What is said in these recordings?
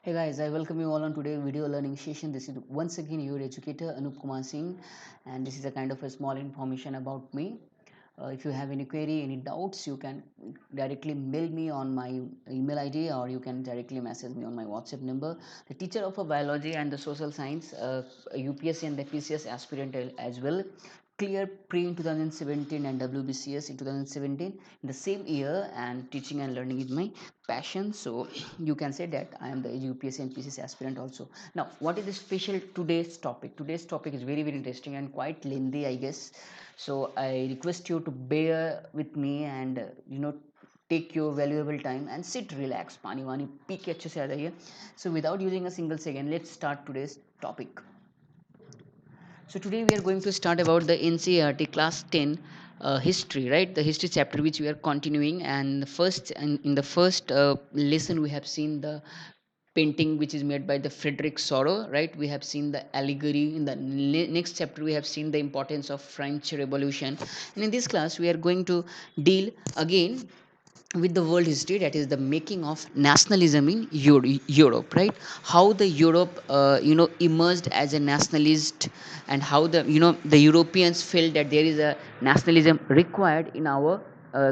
Hey guys, I welcome you all on today's video learning session. This is once again your educator Anup Kumar Singh, and this is a kind of a small information about me. If you have any query, any doubts, you can directly mail me on my email ID, or you can directly message me on my WhatsApp number. The teacher of biology and the social science, UPSC and the PCS aspirant as well. Clear pre in 2017 and WBCS in 2017 in the same year, and teaching and learning is my passion. So you can say that I am the UPSC and PCS aspirant also. Now, what is the special today's topic? Today's topic is very interesting and quite lengthy, I guess. So I request you to bear with me and take your valuable time and sit, relax, पानी वानी P के अच्छे से आ जाइए. So without using a single second, let's start today's topic. So today we are going to start about the NCERT class 10 history, right? The history chapter which we are continuing, and in the first lesson we have seen the painting which is made by the Frederick Sorrow, right? We have seen the allegory. In the next chapter we have seen the importance of French Revolution, and in this class we are going to deal again with the world history, that is the making of nationalism in Europe, right? How the Europe emerged as a nationalist, and how the Europeans felt that there is a nationalism required in our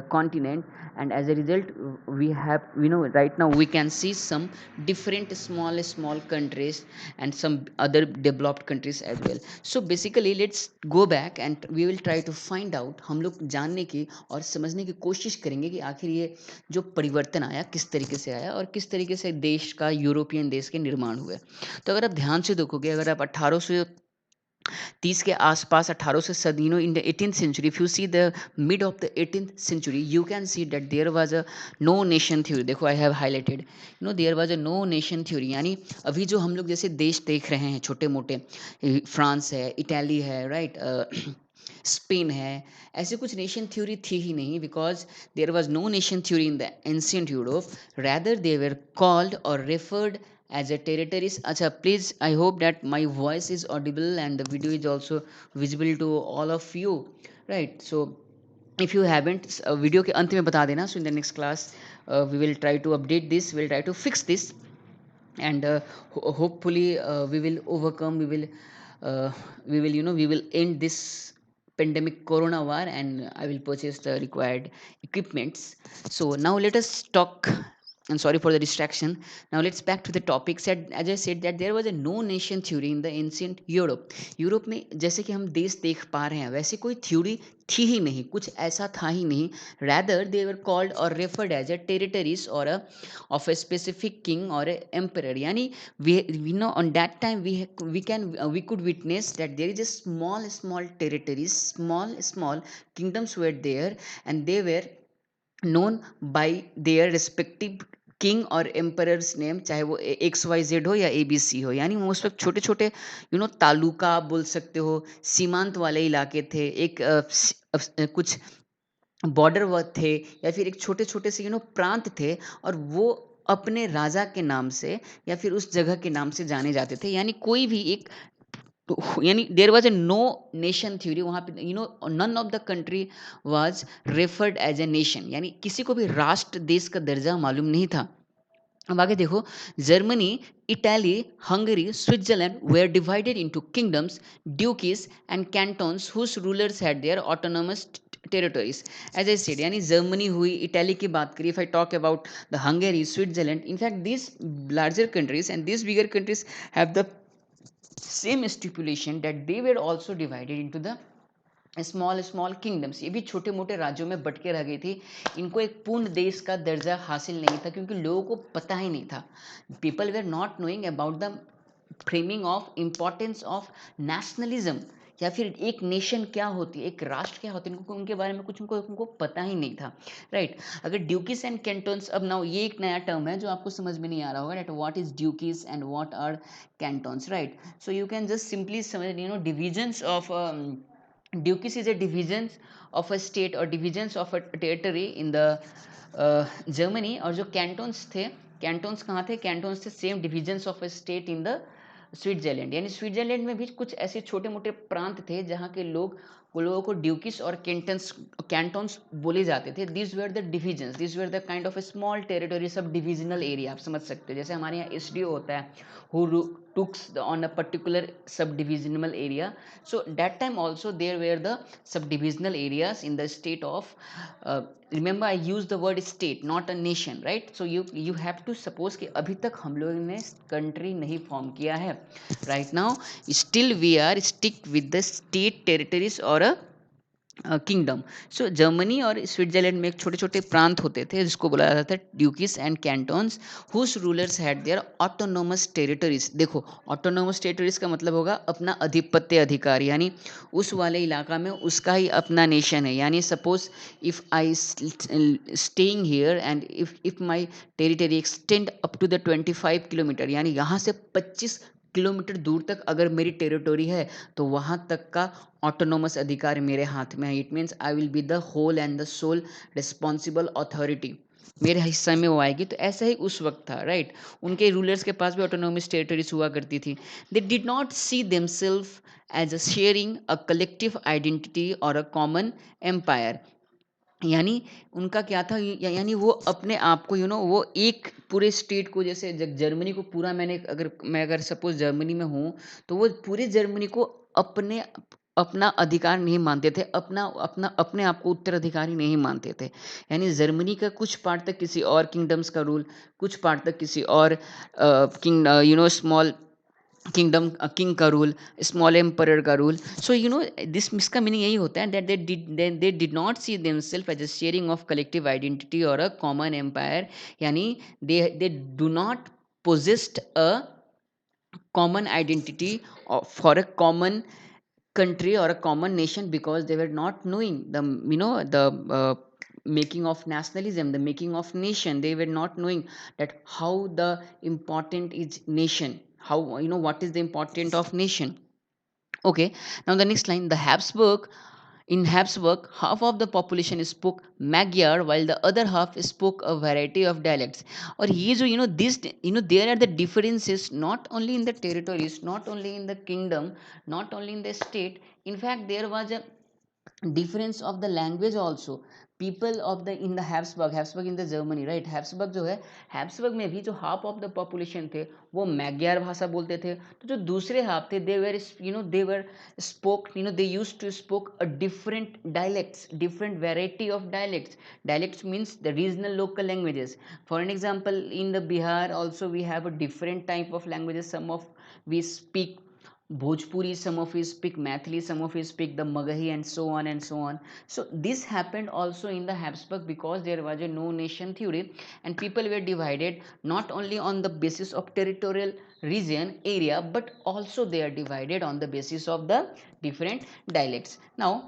continent, and as a result we have, right now we can see some different small countries and some other developed countries as well. So basically let's go back and we will try to find out, हम लोग जानने की और समझने की कोशिश करेंगे कि आखिर ये जो परिवर्तन आया किस तरीके से आया और किस तरीके से देश का, यूरोपियन देश के निर्माण हुए. तो अगर आप ध्यान से देखोगे, अगर आप 1830 के आसपास, 1800 सदी, in the 18th century, if you see the mid of the 18th century, you can see that there was a no nation theory. देखो I have highlighted, there was a no nation theory. यानी अभी जो हम लोग जैसे देश देख रहे हैं छोटे मोटे, फ्रांस है, इटाली है, राइट, स्पेन है, ऐसे कुछ नेशन थ्योरी थी ही नहीं, because there was no nation theory in the ancient Europe. rather they were called or referred as a territories. अच्छा, please, I hope that my voice is audible and the video is also visible to all of you, right? So if you haven't, video के अंत में बता देना. So in the next class we will try to update this, we will try to fix this, and hopefully uh, we will end this pandemic corona war, and I will purchase the required equipments. So now let us talk, and sorry for the distraction. Now let's back to the topic. Said, as I said, that there was a no nation theory in the ancient Europe. Europe में जैसे कि हम देश देख पा रहे हैं, वैसे कोई थ्योरी थी ही नहीं, कुछ ऐसा था ही नहीं. rather they were called or referred as a territories or a of a specific king or a emperor. Yani we know on that time we could witness that there is a small territories, small kingdoms were there, and they were known by their respective king और emperors name, चाहे वो XYZ हो या ABC हो. यानी वो उस वक्त छोटे छोटे तालुका आप बोल सकते हो, सीमांत वाले इलाके थे, एक कुछ बॉर्डर वर्क थे, या फिर एक छोटे छोटे से प्रांत थे, और वो अपने राजा के नाम से या फिर उस जगह के नाम से जाने जाते थे. यानी कोई भी एक, यानी there was a no nation theory वहाँ पे, none of the country was referred as a nation. यानी किसी को भी राष्ट्र देश का दर्जा मालूम नहीं था. अब आगे देखो, Germany, Italy, Hungary, Switzerland were divided into kingdoms, duchies and cantons whose rulers had their autonomous territories. As I said, यानी जर्मनी हुई, इटाली की बात करी, if I talk about the Hungary, Switzerland, in fact this larger countries and this bigger countries have the same stipulation that they were also divided into the small kingdoms. ये भी छोटे मोटे राज्यों में बट के रह गई थी. इनको एक पूर्ण देश का दर्जा हासिल नहीं था, क्योंकि लोगों को पता ही नहीं था. People were not knowing about the framing of importance of nationalism, या फिर एक नेशन क्या होती है, एक राष्ट्र क्या होती है, उनको उनके बारे में कुछ उनको पता ही नहीं था, राइट. अगर ड्यूकीज एंड कैंटोन्स, अब नाउ ये एक नया टर्म है जो आपको समझ में नहीं आ रहा होगा, that what is duchies and what are cantons, right. So you can just simply समझ, divisions of duchies is a divisions of a state or divisions of a territory in the Germany. और जो cantons थे, cantons कहाँ थे, cantons थे same divisions of a state in the Switzerland. यानी Switzerland में भी कुछ ऐसे छोटे मोटे प्रांत थे जहाँ के लोग वो लोगों को ड्यूकिस और कैंटन्स बोले जाते थे. This were the divisions, this were the kind of a small territory, subdivisional area, आप समझ सकते हो. जैसे हमारे यहाँ एसडीओ होता है, who took on a particular subdivisional area. So that time also there were the subdivisional areas in the state of, remember I used the word state, not a nation, right? So you have to suppose कि अभी तक हम लोगों ने country नहीं form किया है. Right now still we are stick with the state territories or a kingdom. So Germany और स्विट्जरलैंड में एक छोटे छोटे प्रांत होते थे जिसको बोला जाता था duchies and cantons, whose rulers had their autonomous territories. देखो ऑटोनोमस टेरिटरीज का मतलब होगा अपना अधिपत्य अधिकार, यानी उस वाले इलाका में उसका ही अपना नेशन है. यानी suppose if I staying here and if my territory extend up to the 25 kilometre, यानी यहाँ से 25 किलोमीटर दूर तक अगर मेरी टेरिटोरी है तो वहाँ तक का ऑटोनोमस अधिकार मेरे हाथ में है. It means I will be the whole and the sole responsible authority, मेरे हिस्से में वो आएगी. तो ऐसा ही उस वक्त था, राइट. उनके रूलर्स के पास भी ऑटोनोमस टेरिटरीज हुआ करती थी. They did not see themselves as a sharing a collective identity और अ कॉमन एम्पायर. यानी उनका क्या था, यानी वो अपने आप को वो एक पूरे स्टेट को, जैसे जर्मनी को पूरा मैं अगर सपोज जर्मनी में हूँ तो वो पूरे जर्मनी को अपना अधिकार नहीं मानते थे, अपने आप को उत्तराधिकारी नहीं मानते थे. यानी जर्मनी का कुछ पार्ट तक किसी और किंगडम्स का रूल, कुछ पार्ट तक किसी और स्मॉल किंगडम किंग का रूल, स्मॉल एम्परर का रूल. सो दिस इसका मीनिंग यही होता है that they did not see themselves as a sharing of collective identity और अ कॉमन एम्पायर. यानी they do not possessed a common identity for a common country or a common nation, because they were not knowing the making of nationalism, the making of nation. They were not knowing that how the important is nation, how what is the important of nation. Okay, now the next line, the Habsburg. In Habsburg, half of the population spoke Magyar, while the other half spoke a variety of dialects. और ये जो this there are the differences not only in the territories, not only in the kingdom, not only in the state. In fact, there was a difference of the language also. People of the in the Habsburg in the Germany, right? Habsburg जो है, Habsburg में भी जो half of the population थे वो Magyar भाषा बोलते थे. तो जो दूसरे हाफ थे, they were spoke, they used to spoke a different dialects, different variety of dialects. Dialects means the regional local languages. For an example, in the Bihar also we have a different type of languages. Some of we speak Bhojpuri, some of you speak Mathili, some of you speak the Magahi, and so on and so on. So this happened also in the Habsburg because there was a no nation theory, and people were divided not only on the basis of territorial region area, but also they are divided on the basis of the different dialects. Now,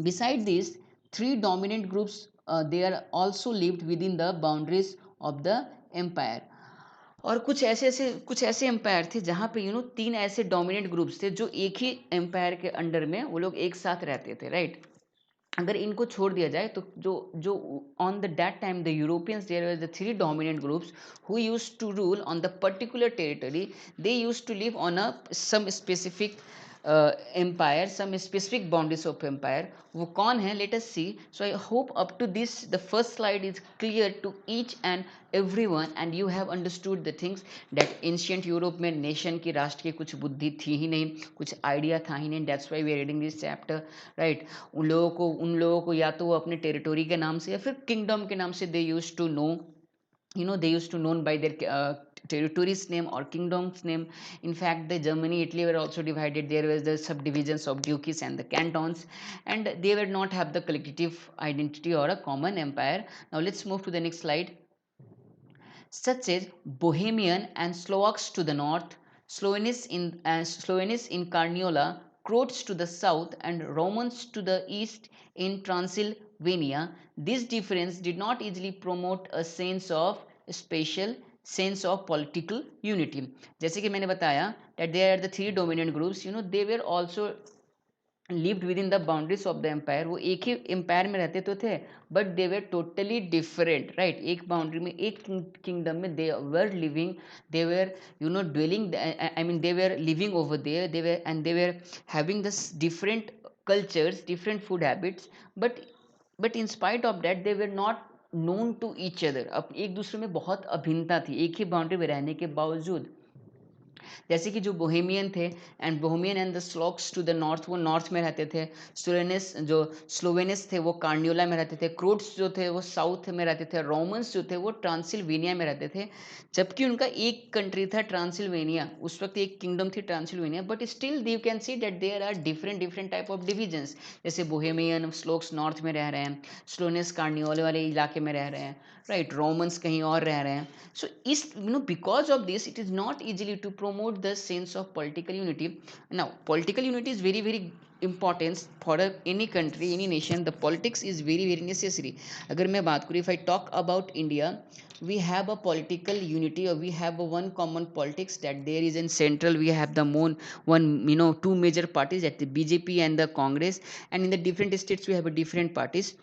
beside these three dominant groups, they are also lived within the boundaries of the empire. और कुछ ऐसे empire थे जहाँ पे तीन ऐसे dominant groups थे जो एक ही एम्पायर के अंडर में वो लोग एक साथ रहते थे, राइट. अगर इनको छोड़ दिया जाए तो जो जो on the that time the Europeans, there were the three dominant groups who used to rule on the particular territory. They used to live on a some specific empire, some specific boundaries of empire. वो कौन है, let us see. So I hope up to this the first slide is clear to each and everyone, and you have understood the things that ancient Europe में nation की, राष्ट्र की कुछ बुद्धि थी ही नहीं, कुछ आइडिया था ही नहीं. that's why we are reading this chapter, right. उन लोगों को या तो वो अपने टेरिटोरी के नाम से या फिर किंगडम के नाम से they used to know, they used to known by their territories name or kingdoms name. In fact, the Germany, Italy were also divided. There was the subdivisions of duchies and the cantons, and they were not have the collective identity or a common empire. Now let's move to the next slide. Such as Bohemian and Slovaks to the north, Slovenes in Carniola, Croats to the south, and Romans to the east in Transylvania. This difference did not easily promote a sense of spatial sense of political unity. जैसे कि मैंने बताया that there are the three dominant groups, they were also lived within the boundaries of the empire. वो एक ही empire में रहते तो थे, but they were totally different, right. एक boundary में, एक kingdom में they were living, they were dwelling, I mean they were living over there, they were having this different cultures, different food habits, but in spite of that they were not known to each other. अब एक दूसरे में बहुत अभिन्नता थी एक ही boundary में रहने के बावजूद। जैसे कि जो बोहेमियन थे and Bohemian and the Slovaks to the north, वो नॉर्थ में रहते थे। स्लोवेनिस जो स्लोवेनिस थे वो कार्नियोला में रहते थे। क्रोट्स जो थे वो साउथ में रहते थे। रोमन्स जो थे वो ट्रांसिल्वेनिया में रहते थे। जबकि उनका एक कंट्री था ट्रांसिल्वेनिया, उस वक्त एक किंगडम थी Transylvania, but still you can see that there are different different type of divisions. जैसे बोहेमियन स्लोक्स नॉर्थ में रह रहे हैं, स्लोनेस कार्नियोले वाले इलाके में रह रहे हैं, राइट, रोमन्स कहीं और रह रहे हैं। So is, because of this, it is not easily to promote the sense of political unity. Now political unity is very very important for any country, any nation. The politics is very very necessary. अगर मैं बात करूँ, if I talk about India, we have a political unity, or we have a one common politics, that there is in central we have the one two major parties, that the BJP and the Congress, and in the different states we have a different parties,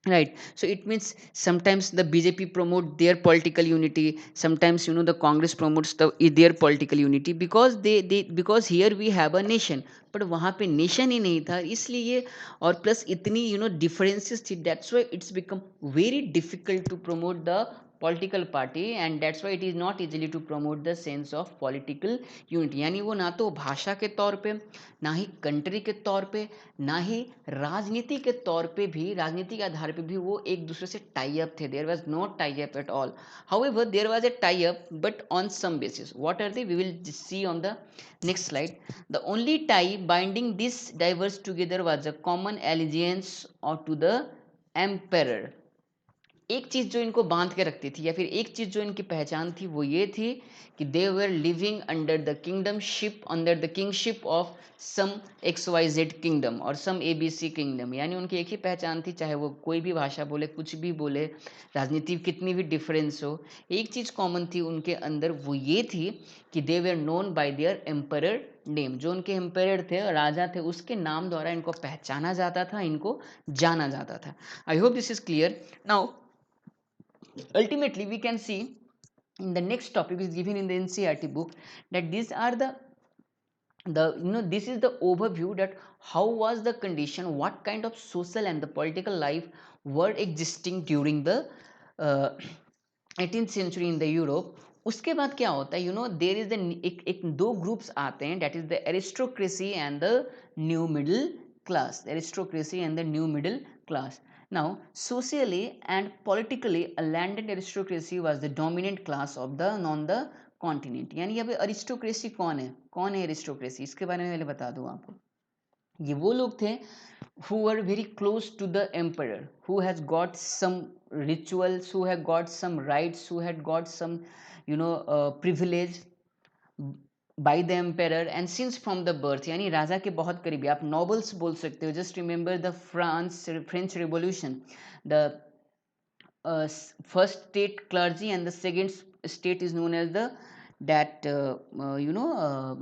right? So it means sometimes the BJP promote their political unity, sometimes the Congress promotes their political unity, because they because here we have a nation, but वहाँ पे nation ही नहीं था, इसलिए, और plus इतनी differences थी, that's why it's become very difficult to promote the political party, and that's why it is not easily to promote the sense of political unity. यानी वो ना तो भाषा के तौर पे, ना ही कंट्री के तौर पे, ना ही राजनीति के तौर पे भी, राजनीति के आधार पे भी वो एक दूसरे से टाई अप थे। There was no tie up at all. However there was a tie up, but on some basis. What are they, we will see on the next slide. The only tie binding this diverse together was a common allegiance और to the emperor. एक चीज़ जो इनको बांध के रखती थी, या फिर एक चीज़ जो इनकी पहचान थी, वो ये थी कि they were living under the kingdomship, under the kingship of some XYZ kingdom और सम ABC किंगडम। यानी उनकी एक ही पहचान थी, चाहे वो कोई भी भाषा बोले, कुछ भी बोले, राजनीति कितनी भी डिफरेंस हो, एक चीज़ कॉमन थी उनके अंदर, वो ये थी कि they were known by their emperor name. जो उनके एम्परर थे, राजा थे, उसके नाम द्वारा इनको पहचाना जाता था, इनको जाना जाता था। आई hope this is clear now. Ultimately we can see in the next topic is given in the NCERT book, that these are this is the overview, that how was the condition, what kind of social and the political life were existing during the uh, 18th century in the Europe। उसके बाद क्या होता है, there is एक दो groups आते हैं, that is the aristocracy and the new middle class. Aristocracy and the new middle class. Now, socially and politically, a landed aristocracy was the dominant class of the on the continent। यानी अब aristocracy कौन है aristocracy, इसके बारे में पहले बता दूं आपको। ये वो लोग थे who were very close to the emperor, who has got some rituals, who have got some rights, who had got some privilege by the emperor and since from the birth। यानी राजा के बहुत करीबी, आप नॉबल्स बोल सकते हो। Just remember the French revolution, the first state clergy and the second state is known as the that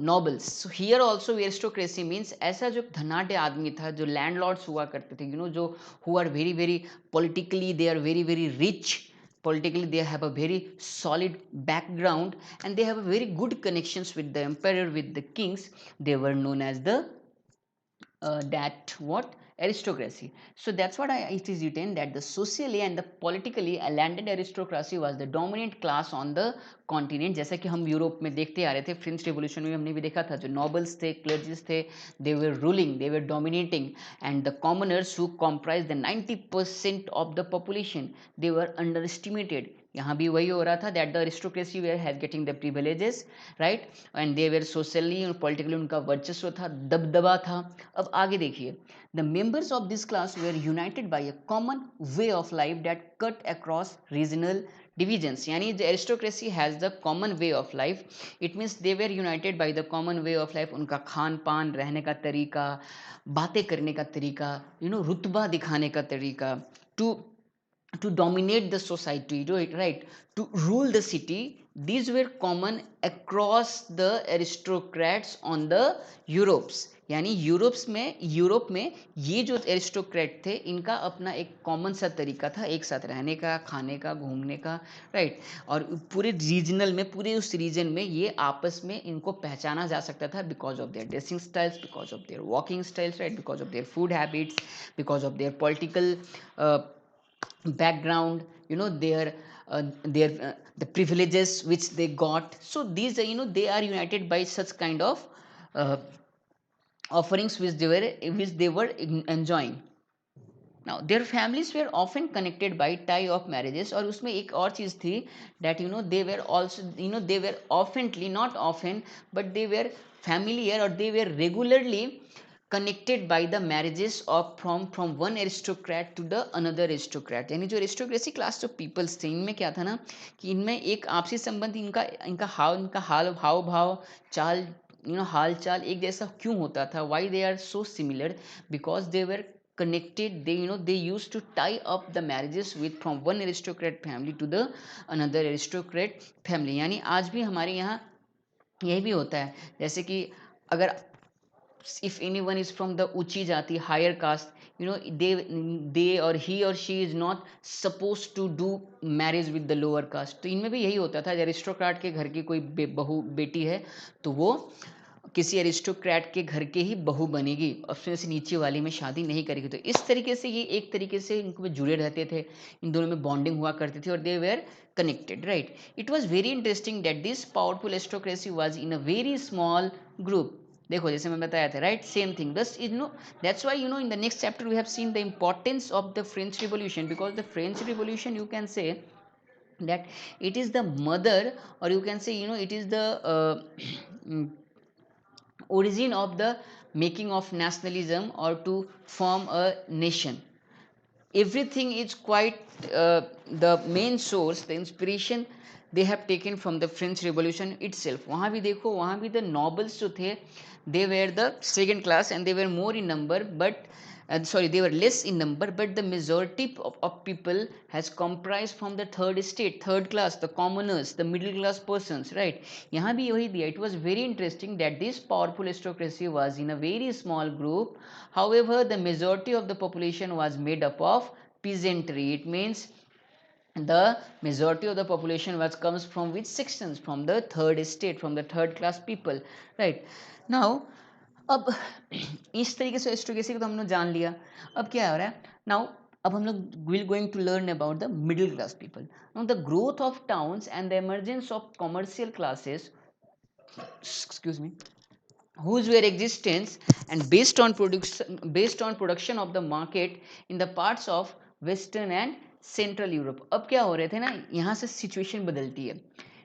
nobles। so here also aristocracy means ऐसा जो धनाढ़ आदमी था, जो लैंडलॉर्ड्स हुआ करते थे, जो who are very very politically, they are very very rich politically, they have a very solid background and they have a very good connections with the emperor, with the kings, they were known as the that what aristocracy। so that's what it is written, that the socially and the politically a landed aristocracy was the dominant class on the continent। जैसा कि हम Europe में देखते आ रहे थे, French revolution में हमने भी देखा था, जो नॉबल्स थे, क्लर्जीज थे, they were ruling, they were dominating, and the commoners who comprised the 90% of the population, they were underestimated। यहाँ भी वही हो रहा था, that the aristocracy were had getting the privileges, right, and they were socially और politically उनका वर्चस्व था, दबदबा था। अब आगे देखिए, the members of this class were united by a common way of life that cut across regional divisions। यानी the aristocracy has the common way of life, it means they were united by the common way of life। उनका खान पान, रहने का तरीका, बातें करने का तरीका, रुतबा दिखाने का तरीका, to to dominate the society, right, to rule the city. These were common across the aristocrats on the Europe's, यानी यूरोप में ये जो एरिस्टोक्रेट थे, इनका अपना एक कॉमन सा तरीका था एक साथ रहने का, खाने का, घूमने का, राइट। और पूरे रीजनल में, पूरे उस रीजन में ये आपस में इनको पहचाना जा सकता था because of their dressing styles, because of their walking styles, right, because of their food habits, because of their political background, their the privileges which they got. So these, they are united by such kind of uh, offerings which they were enjoying. Now their families were often connected by tie of marriages, और उसमें एक और चीज़ थी that they were also, they were oftenly, not often, but they were familiar, or they were regularly connected by the marriages of from one aristocrat to the another aristocrat। यानी जो aristocracy class जो peoples थे, इनमें क्या था ना कि इनमें एक आपसी संबंध, इनका हाव भाव, चाल, हाल चाल एक जैसा क्यों होता था, why they are so similar, because they were connected, they used to tie up the marriages with from one aristocrat family to the another aristocrat family। यानी आज भी हमारे यहाँ यही भी होता है, जैसे कि अगर if anyone is from the uchi jati, higher caste, they or he or she is not supposed to do marriage with the lower caste। तो इनमें भी यही होता था, एरिस्टोक्रेट के घर की कोई बहू बेटी है तो वो किसी एरिस्टोक्रेट के घर के ही बहू बनेगी, और फिर से नीचे वाली में शादी नहीं करेगी। तो इस तरीके से ये एक तरीके से इनको जुड़े रहते थे, इन दोनों में बॉन्डिंग हुआ करती थी, और दे where connected, right? It was very interesting that this powerful aristocracy was in a very small group। देखो जैसे मैं बताया था, right, same thing, this is no, that's why in the next chapter we have seen the importance of the French revolution, because the French revolution you can say that it is the mother, or you can say it is the origin of the making of nationalism, or to form a nation। everything is quite the main source, the inspiration they have taken from the French Revolution itself। वहाँ भी देखो, वहाँ भी the nobles जो थे, they were the second class and they were more in number, but sorry, they were less in number, but the majority of people has comprised from the third state, third class, the commoners, the middle class persons, right। यहाँ भी वही दिया। It was very interesting that this powerful aristocracy was in a very small group, however the majority of the population was made up of peasantry। It means the majority of the population was comes from which sections, from the third estate, from the third class people, right। now अब इस तरीके से एस्ट्रोगेसी को तो हम लोग जान लिया। अब क्या हो रहा है नाउ, अब हम लोग will going to learn about the middle class people. Now the growth of towns and the emergence of commercial classes, excuse me, whose were existence and based on production of the market in the parts of western and central Europe। अब क्या हो रहे थे ना, यहाँ से situation बदलती है।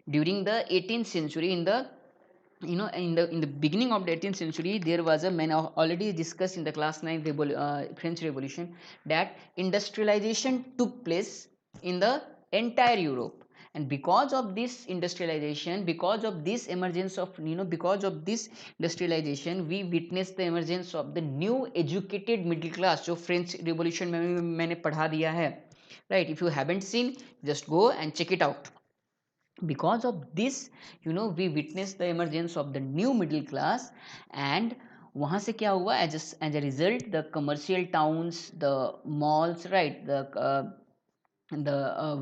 During the 18th century, in the beginning of the 18th century, there was a man already discussed in the class 9 French Revolution, that industrialization took place in the entire Europe। and because of this industrialization, because of this emergence of because of this industrialization, we witness the emergence of the new educated middle class, जो French revolution में भी मैंने पढ़ा दिया है, right। if you haven't seen, just go and check it out। because of this, we witness the emergence of the new middle class। and वहाँ से क्या हुआ, as a result, the commercial towns, the malls, right, the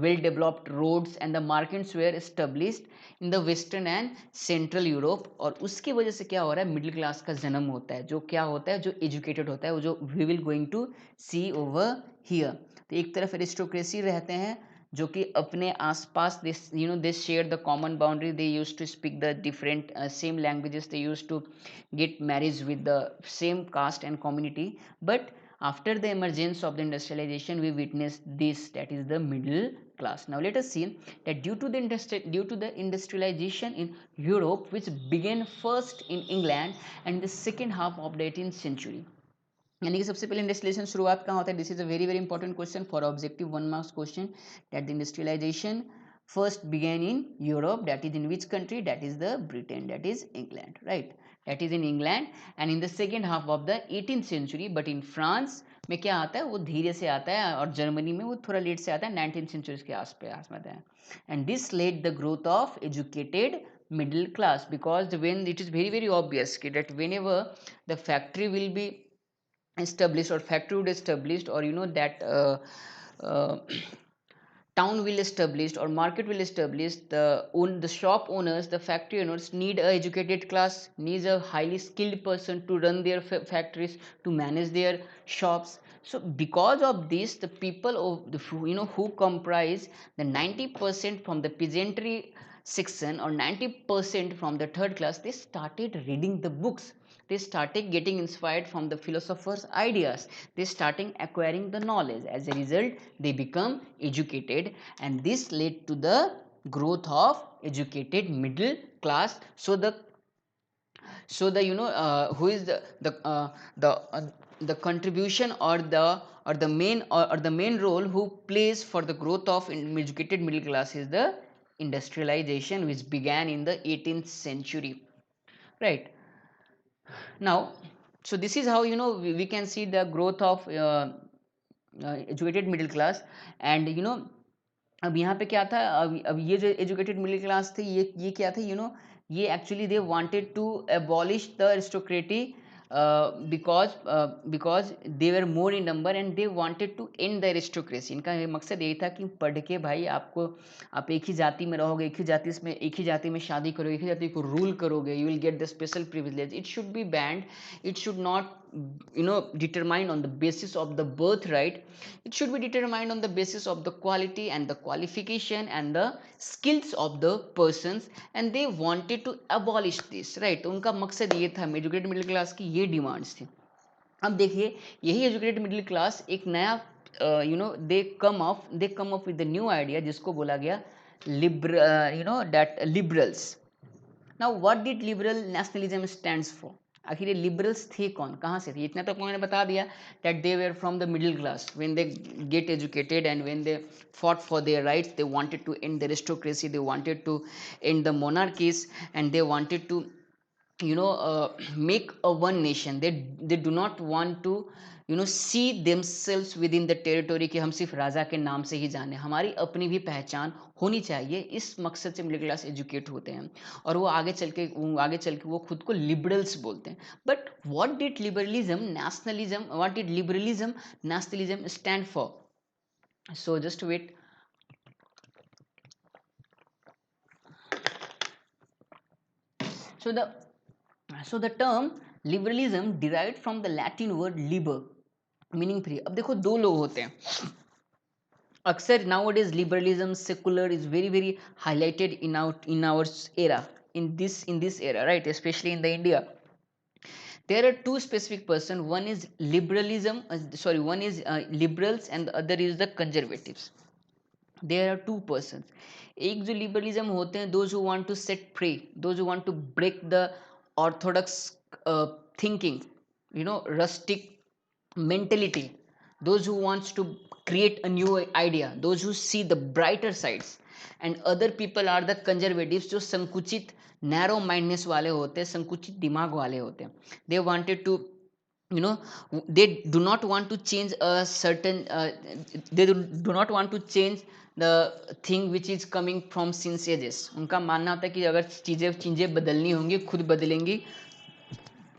well developed roads and the markets were established in the western and central Europe। और उसकी वजह से क्या हो रहा है, मिडिल क्लास का जन्म होता है, जो क्या होता है, जो एजुकेटेड होता है, वो जो we will going to see over here. तो एक तरफ एरिस्टोक्रेसी रहते हैं जो कि अपने आसपास, they share the common boundary, they use to speak the different same languages, they use to get marriage with the same caste and community. But after the emergence of the industrialization, we witness this, that is the middle class। now let us see that due to the industrialization in Europe, which began first in England and the second half of the 18th century। यानी कि सबसे पहले industrialisation शुरुआत कहाँ होता है, this is a very very important question for objective 1 marks question, that the industrialisation first began in Europe, that is in which country, that is the Britain, that is England, right। that is in England and in the second half of the 18th century. But in France में क्या आता है, वो धीरे से आता है, और जर्मनी में वो थोड़ा लेट से आता है, 19th century के आसपास में आता है. And this led the growth of educated middle class, because when it is very very obvious that whenever the factory will be established or factory would established, or that uh, town will established or market will establish, the shop owners, the factory owners need a educated class, needs a highly skilled person to run their factories, to manage their shops. So because of this, the people of the who comprise the 90% from the peasantry section or 90% from the third class, they started reading the books, they started getting inspired from the philosophers ideas, they starting acquiring the knowledge. As a result, they become educated, and this led to the growth of educated middle class. So the who is the the contribution or the main role who plays for the growth of educated middle class is the industrialization, which began in the 18th century, right? Now, so this is how we can see the growth of educated middle class. And अब यहाँ पे क्या था, अब ये जो educated middle class थे, ये क्या थे, ये actually they wanted to abolish the aristocracy, because they were more in number and they wanted to end the aristocracy. इनका मकसद यही था कि पढ़ के भाई आप एक ही जाति में रहोगे, एक ही जाति में शादी करोगे, एक ही जाति को रूल करोगे, you will get the special privilege. It should be band, it should not determined on the basis of the birthright. It should be determined on the basis of the quality and the qualification and the skills of the persons, and they wanted to abolish this, right? उनका मकसद ये था, educated middle class की ये demands थी. अब देखिए, यही एजुकेटेड मिडिल क्लास एक नया they come up with the new idea, जिसको बोला गया liberals. Now what did liberal nationalism stands for? आखिर ये लिबरल्स थे कौन, कहाँ से थे? इतना तक मैंने बता दिया that they were from the middle class. When they get educated and when they fought for their rights, they wanted to end the aristocracy, they wanted to end the monarchies, and they wanted to make a one nation. They do not want to see themselves within the territory कि हम सिर्फ राजा के नाम से ही जाने, हमारी अपनी भी पहचान होनी चाहिए. इस मकसद से मिडिल क्लास एजुकेट होते हैं, और वो आगे चल के वो खुद को लिबरल्स बोलते हैं. But what did liberalism nationalism stand for? So just wait. So the term liberalism derived from the Latin word liber, meaning free. अब देखो, दो लोग होते हैं अक्सर. nowadays liberalism secular is very very highlighted in our era, in this era, right? Especially in the India, there are two specific person. One is liberals, and the other is the conservatives. There are two persons. एक जो liberalism होते हैं, those who want to set free, those who want to break the orthodox thinking, rustic mentality, those who wants to create a new idea, those who see the brighter sides. And other people are the conservatives, जो संकुचित narrow mindedness वाले होते हैं, संकुचित दिमाग वाले होते हैं. They wanted to they do not want to change a certain they do not want to change the thing which is coming from since ages. उनका मानना होता है कि अगर चीज़ें बदलनी होंगी, खुद बदलेंगी.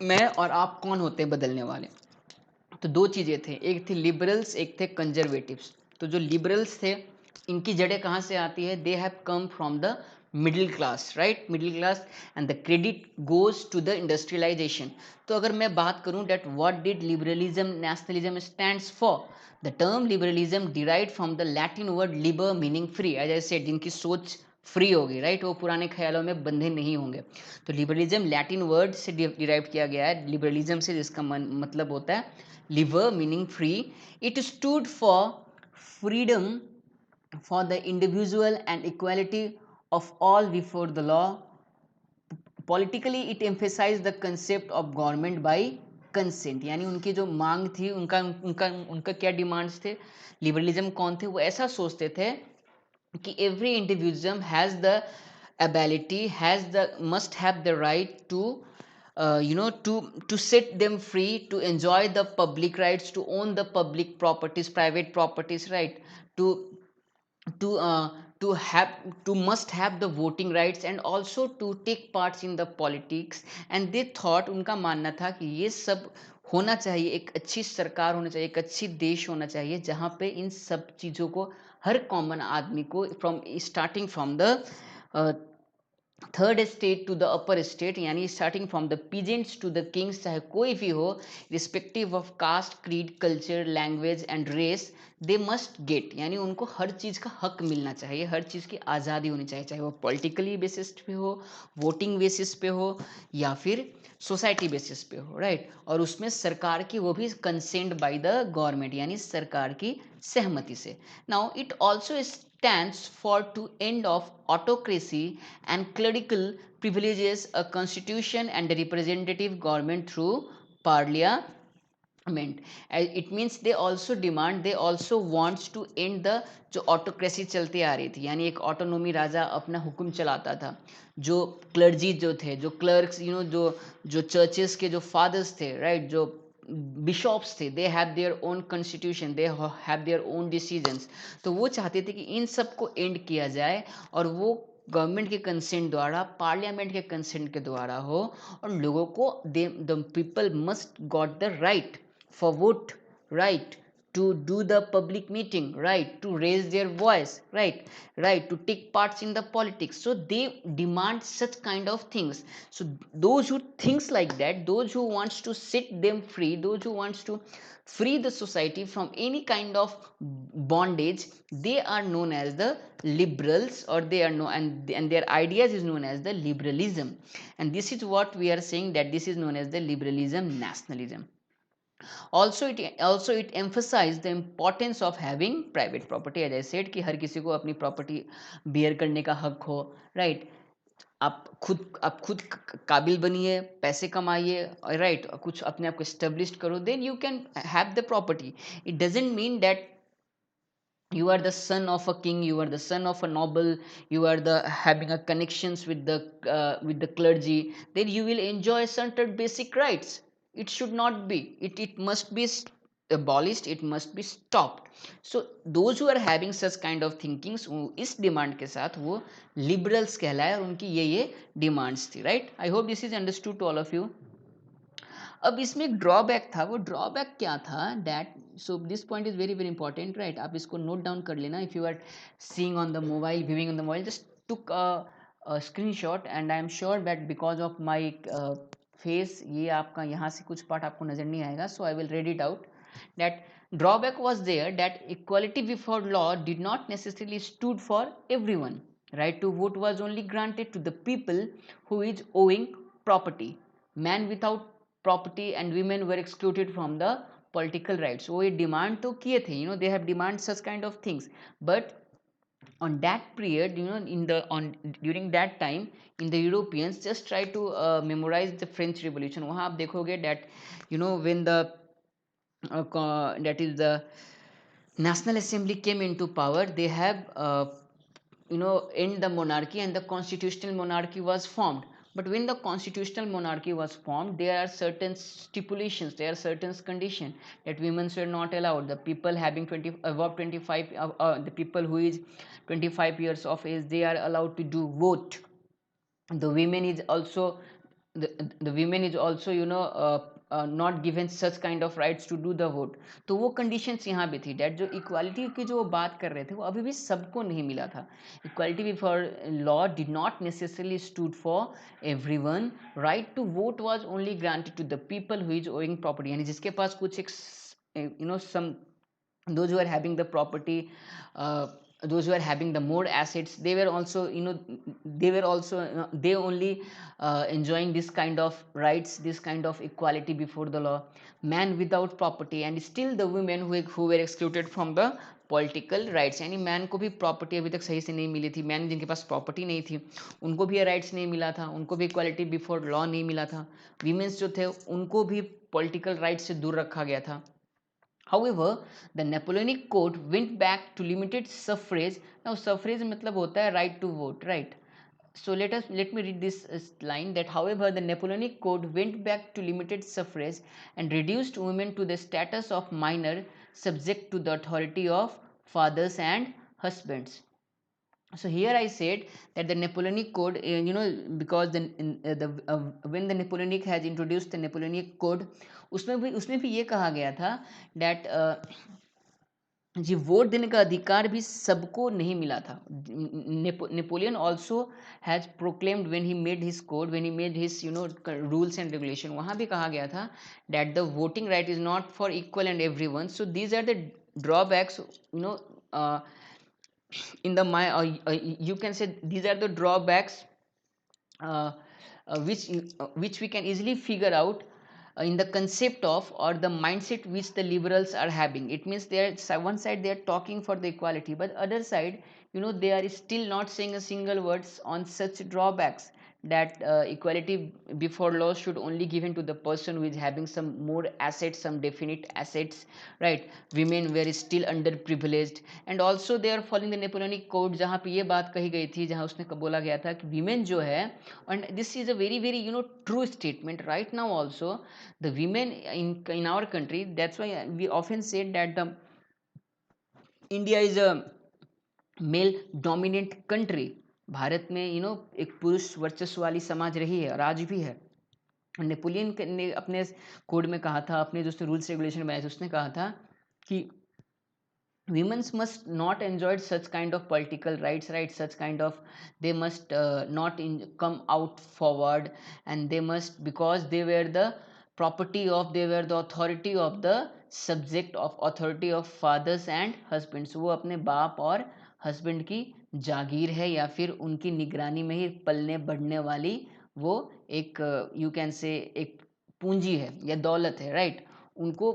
मैं और आप कौन होते हैं बदलने वाले? तो दो चीज़ें थे, एक थे लिबरल्स, एक थे कंजर्वेटिव्स. तो जो लिबरल्स थे, इनकी जड़ें कहाँ से आती है? They have come from the middle class, right? Middle class, and the credit goes to the industrialisation. तो अगर मैं बात करूं that what did liberalism nationalism stands for, the term liberalism derived from the Latin word liber meaning free. as I said, जिनकी सोच free होगी, right? वो पुराने ख्यालों में बंधे नहीं होंगे. तो लिबरलिज्म लैटिन वर्ड से डिराइव किया गया है, लिबरलिज्म से, जिसका मतलब होता है liber meaning free. It stood for freedom for the individual and equality of all before the law. Politically it emphasized the concept of government by consent. यानी उनकी जो मांग थी, उनका उनका उनका क्या डिमांड्स थे? लिबरलिज्म कौन थे? वो ऐसा सोचते थे कि every individual has the ability, must have the right to to set them free to enjoy the public rights, to own the public properties, private properties, right? to to uh, to have to must have the voting rights and also to take parts in the politics. And they thought, उनका मानना था कि ये सब होना चाहिए, एक अच्छी सरकार होना चाहिए, एक अच्छी देश होना चाहिए जहाँ पे इन सब चीज़ों को हर कॉमन आदमी को from starting from the third state to the upper state, यानी starting from the peasants to the kings, चाहे कोई भी हो, respective of caste, creed, culture, language and race, they must get, यानी उनको हर चीज़ का हक मिलना चाहिए, हर चीज़ की आज़ादी होनी चाहिए, चाहे वो पॉलिटिकली बेसिस पे हो, वोटिंग बेसिस पे हो, या फिर सोसाइटी बेसिस पे हो, राइट? और उसमें सरकार की वो भी कंसेंट बाय द गवर्नमेंट, यानी सरकार की सहमति से. Now it also stands for to end of autocracy and clerical privileges, a constitution and a representative government through parliament. It means they also demand, they also wants to end the जो autocracy चलती आ रही थी, यानी एक autonomy, राजा अपना हुक्म चलाता था, जो क्लर्जी जो थे, जो क्लर्क्स, जो चर्चेस के जो फादर्स थे, राइट, जो बिशॉप्स थे, they have their own constitution, they have their own decisions. तो वो चाहते थे कि इन सब को एंड किया जाए और वो गवर्नमेंट के कंसेंट द्वारा, पार्लियामेंट के कंसेंट के द्वारा हो, और लोगों को the people must got the right for vote, right, to do the public meeting, right, to raise their voice, right, to take parts in the politics. So they demand such kind of things. So those who thinks like that, those who wants to set them free, those who wants to free the society from any kind of bondage, they are known as the liberals, or they are known, and their ideas is known as the liberalism. And this is what we are saying, that this is known as the liberalism nationalism. Also it emphasized the importance of having private property. As I said कि हर किसी को अपनी property beer करने का हक हो, right? आप खुद काबिल बनिए, पैसे कमाइए, राइट, कुछ अपने आप को एस्टेब्लिश करो, then you can have the property. It doesn't mean that you are the son of a king, you are the son of a noble, you are the having a connections with the clergy, then you will enjoy certain basic rights. It should not be, it must be abolished, it must be stopped. So those who are having such kind of thinkings, वो इस demand के साथ वो liberals कहलाए, और उनकी ये demands थी, right? I hope this is understood to all of you. अब इसमें एक ड्रॉबैक था. वो ड्रॉबैक क्या था? That, so this point is very very important, right? आप इसको नोट डाउन कर लेना. If you are seeing on the mobile, viewing on the mobile, just took screenshot, and I am sure that because of my face, ये आपका यहाँ से कुछ part आपको नजर नहीं आएगा, so I will read it out. That drawback was there, that equality before law did not necessarily stood for everyone. Right to vote was only granted to the people who is owing property. Man without property and women were excluded from the political rights. वो ये demand तो किए थे, they have demand such kind of things. But on that period, during that time, in the Europeans, just try to memorize the French Revolution. वहाँ आप देखोगे that when that is the National Assembly came into power, they have end the monarchy, and the constitutional monarchy was formed. But when the constitutional monarchy was formed, there are certain stipulations, there are certain conditions, that women were not allowed, the people having above 25, the people who is 25 years of age, they are allowed to do vote. The women is also the women is also not given such kind of rights to do the vote. तो वो conditions यहाँ भी थी, that जो equality की जो वो बात कर रहे थे, वो अभी भी सबको नहीं मिला था. Equality before law did not necessarily stood for everyone. Right to vote was only granted to the people who is owing property, यानी जिसके पास कुछ एक some, those who are having the property, those who are having the more assets, they were also they only enjoying this kind of rights, this kind of equality before the law. Man without property, and still the women who were excluded from the political rights, यानी man को भी property अभी तक सही से नहीं मिली थी. Man जिनके पास प्रॉपर्टी नहीं थी, उनको भी राइट्स नहीं मिला था, उनको भी इक्वालिटी बिफोर लॉ नहीं मिला था. वीमेंस जो थे उनको भी पॉलिटिकल राइट्स से दूर रखा गया था. However, the Napoleonic Code went back to limited suffrage. Now suffrage मतलब होता है right to vote, right? So let me read this line that however the Napoleonic Code went back to limited suffrage and reduced women to the status of minor subject to the authority of fathers and husbands. So here I said that the Napoleonic Code, because when the Napoleonic has introduced the Napoleonic Code, उसमें भी ये कहा गया था that ji vote देने का अधिकार भी सबको नहीं मिला था. Napoleon also has proclaimed when he made his code, when he made his rules and regulation, वहाँ भी कहा गया था that the voting right is not for equal and everyone. So these are the drawbacks, in the my you can say these are the drawbacks uh, which we can easily figure out in the concept of or the mindset which the liberals are having. It means they are one side they are talking for the equality, but other side they are still not saying a single words on such drawbacks, that equality before law should only given to the person who is having some more assets, some definite assets, right? Women were still underprivileged, and also they are following the Napoleonic Code, जहाँ पे ये बात कही गई थी, जहाँ उसने बोला गया था कि women जो है, and this is a very very true statement right now also, the women in our country, that's why we often said that the India is a male dominant country. Bharat में एक पुरुष वर्चस्व वाली समाज रही है और आज भी है. नेपोलियन ने अपने कोड में कहा था, अपने जो रूल्स रेगुलेशन बनाए थे, उसने कहा था कि women must not enjoy such kind of political rights, right? Such kind of, they must not come out forward, and they must, because they were the property of, they were the authority of the subject of authority of fathers and husbands. वो अपने बाप और husband की जागीर है, या फिर उनकी निगरानी में ही पलने बढ़ने वाली वो एक यू कैन से एक पूंजी है या दौलत है, राइट? उनको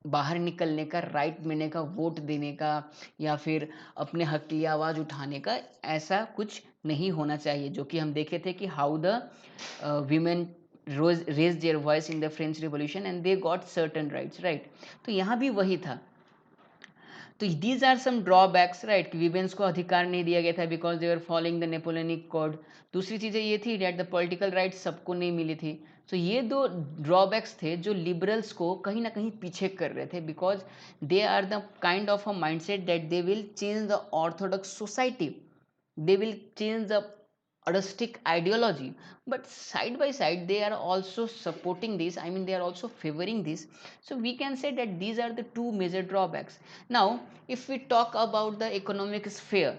बाहर निकलने का, राइट मिलने का, वोट देने का, या फिर अपने हक के लिए आवाज़ उठाने का ऐसा कुछ नहीं होना चाहिए. जो कि हम देखे थे कि how the women raise their voice in the French revolution and they got certain rights, right? तो यहाँ भी वही था. तो these are some drawbacks, right? कि वीमेंस को अधिकार नहीं दिया गया था because they are following the Napoleonic code. दूसरी चीज़ें ये थी डेट द पॉलिटिकल राइट्स सबको नहीं मिली थी. तो ये दो ड्रॉबैक्स थे जो लिबरल्स को कहीं ना कहीं पीछे कर रहे थे, because they are the kind of a mindset that they will change the orthodox society, they will change the artistic ideology, but side by side they are also supporting this, I mean they are also favoring this. So we can say that these are the two major drawbacks. Now if we talk about the economic sphere,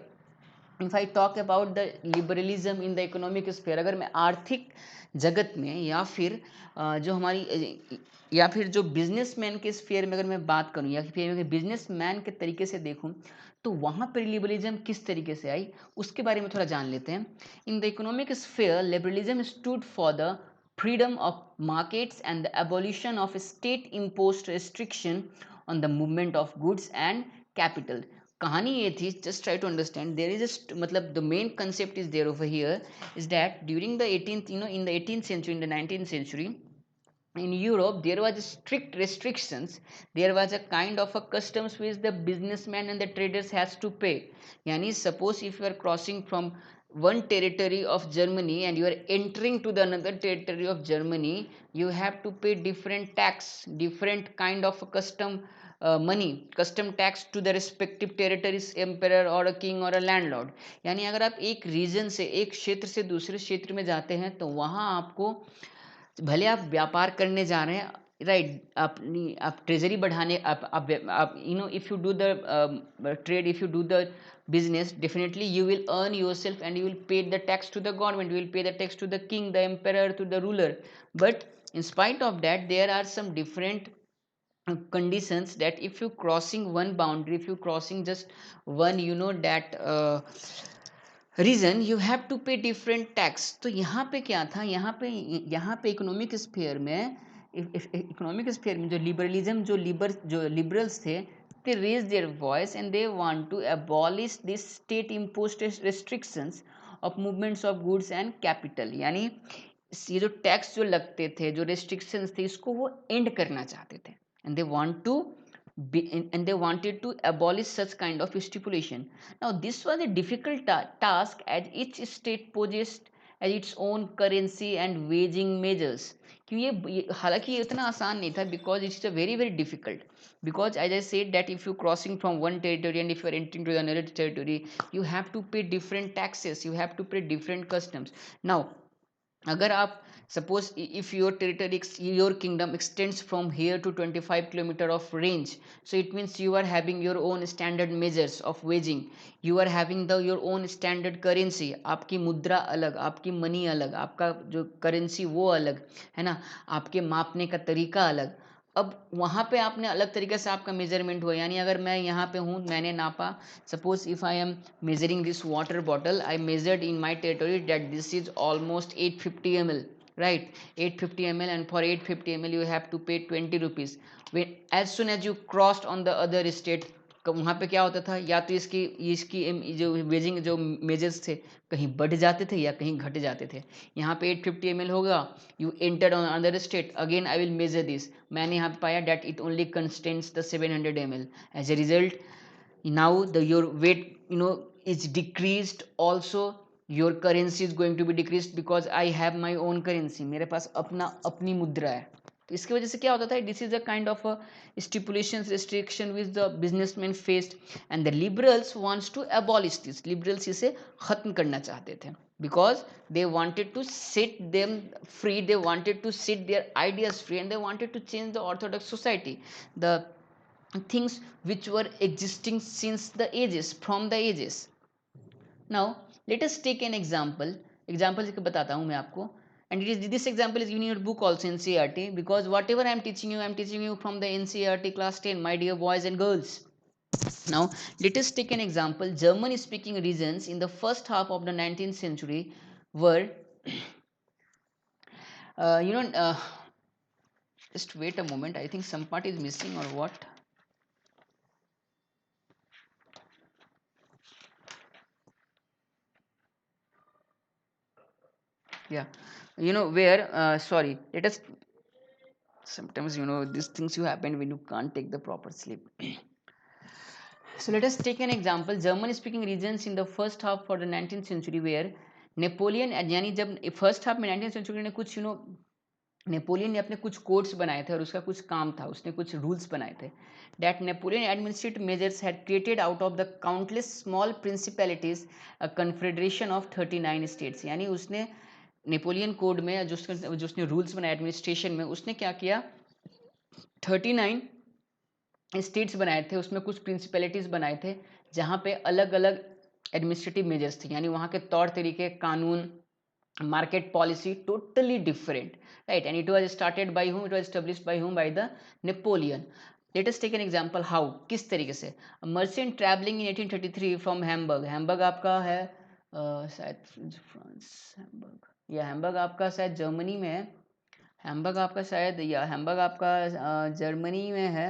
if I talk about the liberalism in the economic sphere, अगर मैं आर्थिक जगत में या फिर जो हमारी या फिर जो बिजनेसमैन के स्फीयर में अगर मैं बात करूं, या फिर बिजनेसमैन के तरीके से देखूं, तो वहाँ पर लिबरलिज्म किस तरीके से आई उसके बारे में थोड़ा जान लेते हैं. In the economic sphere liberalism stood for the freedom of markets and the abolition of state imposed restriction on the movement of goods and capital. कहानी ये थी, just try to understand, there is a मतलब the main concept is there over here, is that during the 18th, in the 18th century, in the 19th century, in Europe there was strict restrictions. There was a kind of a customs which the businessmen and the traders has to pay. Yani suppose if you are crossing from one territory of Germany and you are entering to the another territory of Germany, you have to pay different tax, different kind of a custom money, custom tax to the respective territories emperor or a king or a landlord. यानी अगर आप एक reason से, एक क्षेत्र से दूसरे क्षेत्र में जाते हैं, तो वहाँ आपको, भले आप व्यापार करने जा रहे हैं, राइट, अपनी आप ट्रेजरी बढ़ाने, आप if you do the trade, if you do the business, definitely you will earn yourself and you will pay the tax to the government, you will pay the tax to the king, the emperor, to the ruler. But in spite of that there are some different conditions, that if you crossing one boundary, if you crossing just one that region, you have to pay different tax. तो यहाँ पे क्या था, यहाँ पे economic sphere में, economic sphere में जो लिबरलिज्म, जो लिबरल्स थे, they raised their voice and they want to abolish this state imposed restrictions of movements of goods and capital. यानी ये जो टैक्स जो लगते थे, जो रेस्ट्रिक्शंस थे, इसको वो एंड करना चाहते थे, and they want to and they wanted to abolish such kind of stipulation. Now this was a difficult task as each state possessed as its own currency and waging measures. क्यों हालांकि ये इतना आसान नहीं था because it's a very very difficult, because as I said that if you crossing from one territory and if you are entering to another territory, you have to pay different taxes, you have to pay different customs. Now अगर आप suppose if your territory your kingdom extends from here to 25 kilometer of range, so it means you are having your own standard measures of waging, you are having the your own standard currency, आपकी मुद्रा अलग, आपकी money अलग, आपका जो currency वो अलग है ना, आपके मापने का तरीका अलग। अब वहाँ पे आपने अलग तरीके से आपका मेजरमेंट हुआ, यानी अगर मैं यहाँ पे हूँ मैंने नापा, suppose if I am measuring this water bottle, I measured in my territory that this is almost 850 ml, right? 850 ml, and for 850 ml you have to pay 20 rupees. When as soon as you crossed on the other state, वहाँ पे क्या होता था, या तो इसकी जो waging जो मेजर्स थे कहीं बढ़ जाते थे या कहीं घट जाते थे। यहाँ पे 850 ml होगा, you entered on other state, again I will measure this, मैंने यहाँ पे पाया that it only constants the 700 ml। As a result now the your weight is decreased, also your currency is going to be decreased because I have my own currency, मेरे पास अपनी मुद्रा है। तो इसकी वजह से क्या होता था, this is a kind of stipulations restriction which the businessmen faced, and the liberals wants to abolish this, liberals इसे खत्म करना चाहते थे because they wanted to set them free, they wanted to set their ideas free, and they wanted to change the orthodox society, the things which were existing since the ages, from the ages. Now let us take an example बताता हूँ मैं आपको, and it is this example is in your book also in NCERT, because whatever I am teaching you from the NCERT class 10, my dear boys and girls. Now let us take an example. German speaking regions in the first half of the 19th century were uh, you know uh, just wait a moment, I think some part is missing or what. Yeah, where sorry, let us, sometimes these things you happen when you can't take the proper sleep. So let us take an example. German speaking regions in the first half for the 19th century where Napoleon, यानी जब first half में 19th century ने कुछ Napoleon ने अपने कुछ codes बनाए थे और उसका कुछ काम था, उसने कुछ रूल्स बनाए थे। That Napoleon administrative measures had created out of the countless small principalities a confederation of 39 states, यानी उसने नेपोलियन कोड में जो उसने रूल्स बनाए एडमिनिस्ट्रेशन में, उसने क्या किया, 39 स्टेट्स बनाए थे, उसमें कुछ प्रिंसिपैलिटीज बनाए थे जहाँ पे अलग अलग एडमिनिस्ट्रेटिव मेजर्स थे, यानी वहाँ के तौर तरीके, कानून, market policy totally different, right? And it was started by whom, it was established by whom, by the Napoleon. Let us take an example how, किस तरीके से। A merchant traveling in 1833 from Hamburg, Hamburg आपका है शायद France, Hamburg, या Hamburg आपका शायद Germany में है, हैम्बर्ग आपका शायद, या हैम्बर्ग आपका जर्मनी में है,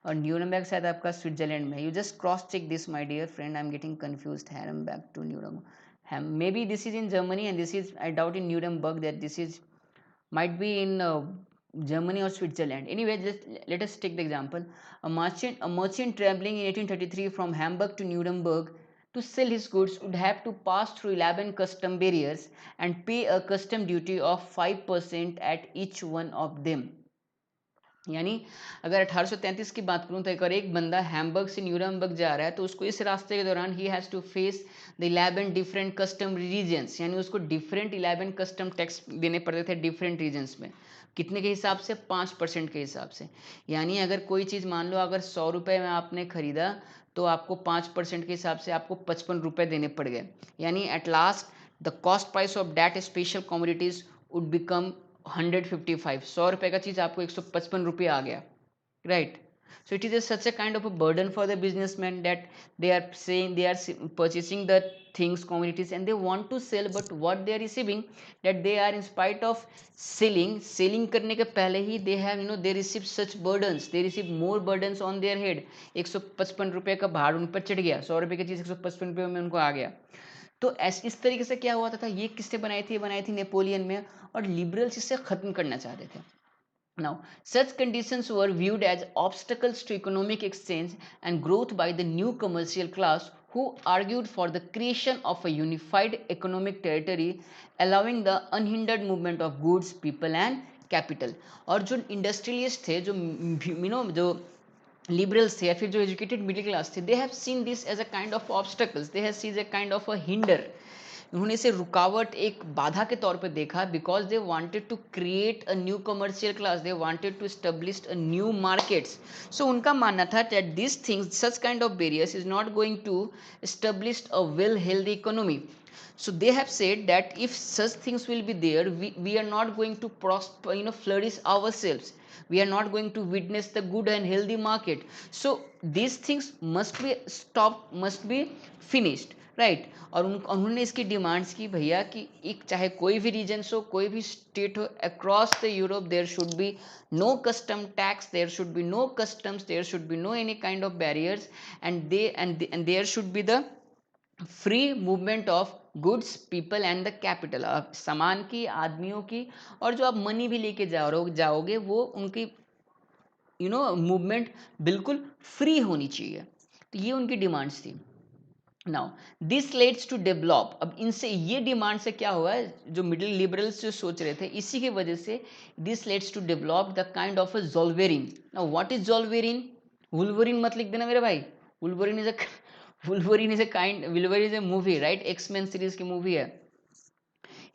और न्यूरमबर्ग शायद आपका स्विट्जरलैंड में। You just cross check this my dear friend, I am getting confused, Hamburg to Nuremberg, maybe this is in Germany and this is, I doubt, in Nuremberg, that this is might be in Germany or Switzerland. Anyway, just let us take the example. A merchant traveling in 1833 from Hamburg to Nuremberg to sell his goods would have to pass through 11 custom barriers and pay a custom duty of 5% at each one of them. यानी अगर 1833 की बात करूं तो अगर एक बंदा Hamburg से न्यूरमबर्ग जा रहा है तो उसको इस रास्ते के दौरान ही has to face the 11 different custom regions, यानी उसको डिफरेंट 11 कस्टम टैक्स देने पड़ते थे डिफरेंट रीजन्स में। कितने के हिसाब से, 5% के हिसाब से। यानी अगर कोई चीज़ मान लो अगर 100 रुपये में आपने ख़रीदा तो आपको 5% के हिसाब से आपको 55 रुपये देने पड़ गए, यानी at last the cost price of that special commodities would become 155। 100 रुपये का चीज़ आपको 155 रुपये आ गया, right? So it is such a kind of a burden for the businessmen that they are saying they are purchasing the things, commodities, and they want to sell, but what they are receiving, that they are in spite of selling करने के पहले ही they have they receive such burdens, they receive more burdens on their head। 155 रुपये का भार उन पर चढ़ गया, 100 रुपये की चीज़ 155 रुपये में उनको आ गया। तो इस तरीके से क्या हुआ था, ये किसने बनाई थी, ये बनाई थी नेपोलियन में, और लिबरल्स इसे ख़त्म करना चाहते थे। Now, such conditions were viewed as obstacles to economic exchange and growth by the new commercial class, who argued for the creation of a unified economic territory, allowing the unhindered movement of goods, people and capital. और जो industrialist थे, जो जो liberals थे या फिर जो educated middle class थे, they have seen this as a kind of obstacles, they have seen a kind of a hinder. उन्होंने इसे रुकावट, एक बाधा के तौर पे देखा, because they wanted to create a new commercial class, they wanted to establish a new markets. So उनका मानना था that this things, such kind of barriers is not going to establish a well healthy economy. So they have said that if such things will be there, we are not going to prosper, flourish ourselves. We are not going to witness the good and healthy market. So these things must be stopped, must be finished, right. और उन्होंने इसकी demands की, भैया कि एक चाहे कोई भी रीजन हो, कोई भी स्टेट हो, across the Europe there should be no custom tax, there should be no customs, there should be no any kind of barriers, and there should be the free movement of goods, people and the capital. सामान की, आदमियों की, और जो आप money भी लेके जाओगे वो उनकी मूवमेंट बिल्कुल फ्री होनी चाहिए. तो ये उनकी डिमांड्स थी. Now this lets to develop. अब इनसे ये डिमांड से क्या हुआ, जो मिडिल लिबरल्स जो सोच रहे थे, इसी की वजह से this lets to develop the kind of a Zollverein. Now what is Zollverein? Wolverine मत लिख देना मेरे भाई. Wolverine is a Wolverine is a kind, Wolverine is a movie, right? X-Men series की मूवी है.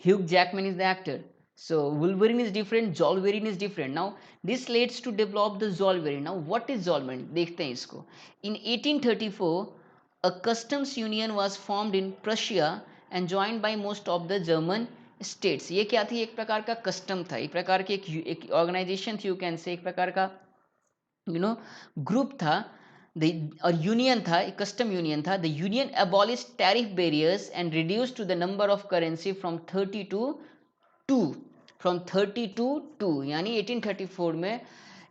Hugh Jackman is the actor. So Wolverine is different, Zolverine is different. Now this leads to develop the Zolverine. Now what is Zolverine? देखते हैं इसको. In 1834, a customs union was formed in Prussia and joined by most of the German states. ये क्या थी? एक प्रकार का custom था, एक प्रकार की एक ऑर्गेनाइजेशन थी, यू कैन से, एक प्रकार का ग्रुप था, और यूनियन था, एक कस्टम यूनियन था. The union abolish tariff barriers and reduce to the number of currency from 30 to 2. From 30 to 2, यानी 1834 में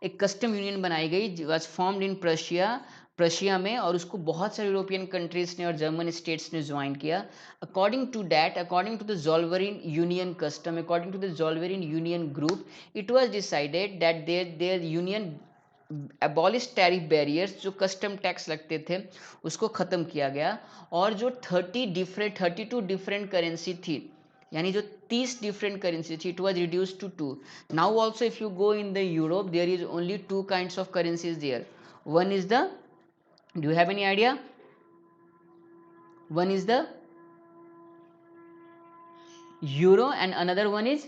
एक कस्टम यूनियन बनाई गई, वाज फॉर्म्ड इन प्रशिया में, और उसको बहुत सारे यूरोपियन कंट्रीज ने और जर्मन स्टेट्स ने ज्वाइन किया. According to the Zollverein union custom, according to the Zollverein union group, it was decided that their union abolish tariff barriers, जो कस्टम टैक्स लगते थे उसको ख़त्म किया गया. और जो 32 डिफरेंट करेंसी थी, यानी जो 30 डिफरेंट करेंसी थी, it was reduce to 2. Now also if you go in the Europe, there is only 2 kinds of currencies there. One is the, do you have any idea? One is the euro and another one is,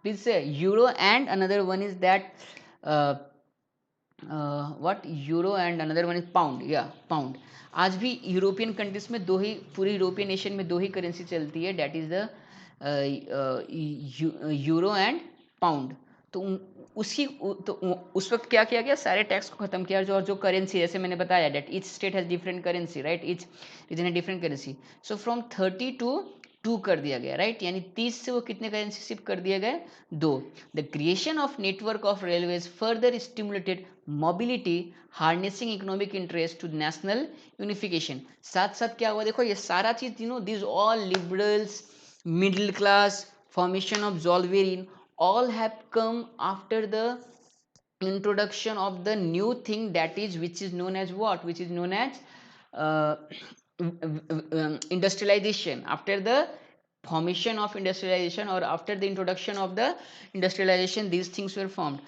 please say, euro and another one is that what, euro and another one is pound. Yeah, pound. आज भी European countries में दो ही, पूरे European nation में दो ही currency चलती है, that is the euro and pound. तो उसकी तो उस वक्त क्या किया गया, सारे टैक्स को खत्म किया. जो करेंसी, जैसे मैंने बताया, that each state has different currency, right? Each region है different currency. So from 30 to 2 कर दिया गया, राइट? यानी 30 से वो कितने करेंसी शिफ्ट कर दिया गया? 2. The creation of network of railways further stimulated mobility, harnessing economic interest to national unification. साथ साथ क्या हुआ, देखो ये सारा चीज, this all liberals, middle class, formation of Zolverin, all have come after the introduction of the new thing, that is, which is known as what? Which is known as uh, industrialization. After the formation of industrialization, or after the introduction of the industrialization, these things were formed.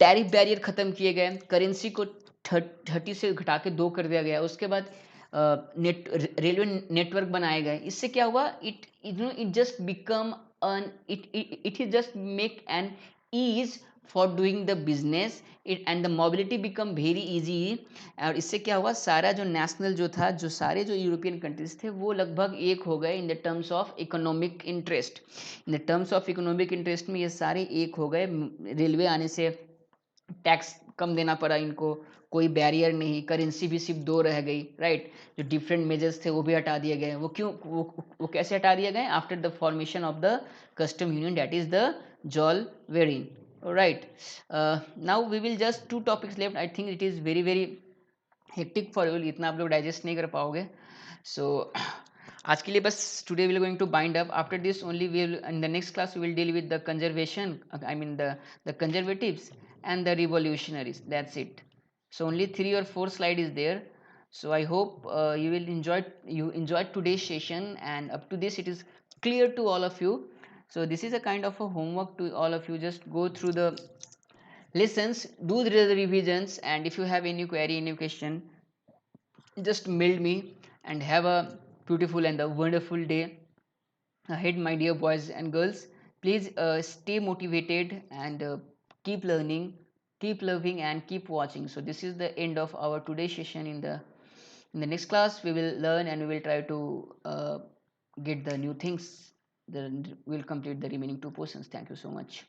Tariff barrier खत्म किए गए, currency को 30 से घटा के 2 कर दिया गया. उसके बाद रेलवे नेटवर्क बनाए गए. इससे क्या हुआ, it just become an it is just make an ease for doing the business, and the mobility become very easy. और इससे क्या हुआ, सारा जो नेशनल जो था, जो सारे जो यूरोपियन कंट्रीज थे, वो लगभग एक हो गए in the terms of economic interest. In the terms of economic interest में ये सारे एक हो गए. रेलवे आने से टैक्स कम देना पड़ा इनको, कोई बैरियर नहीं, करेंसी भी सिर्फ 2 रह गई, राइट? जो डिफरेंट मेजर्स थे वो भी हटा दिए गए. वो क्यों, वो कैसे हटा दिए गए? After the formation of the custom union, that is the Zollverein, right? Now we will just 2 topics left. I think it is very very hectic for you, इतना आप लोग डाइजेस्ट नहीं कर पाओगे. सो आज के लिए बस today we are going to bind up. After this only we will, in the next class we will deal with the conservation, I mean the conservatives and the revolutionaries. That's it. So only 3 or 4 slide is there. So I hope you enjoyed today's session, and up to this it is clear to all of you. So this is a kind of a homework to all of you. Just go through the lessons, do the revisions, and if you have any query, any question, just mail me. And have a beautiful and a wonderful day ahead, my dear boys and girls. Please stay motivated and keep learning, keep loving, and keep watching. So this is the end of our today's session. In the next class we will learn and we will try to get the new things. Then we'll complete the remaining two portions. Thank you so much.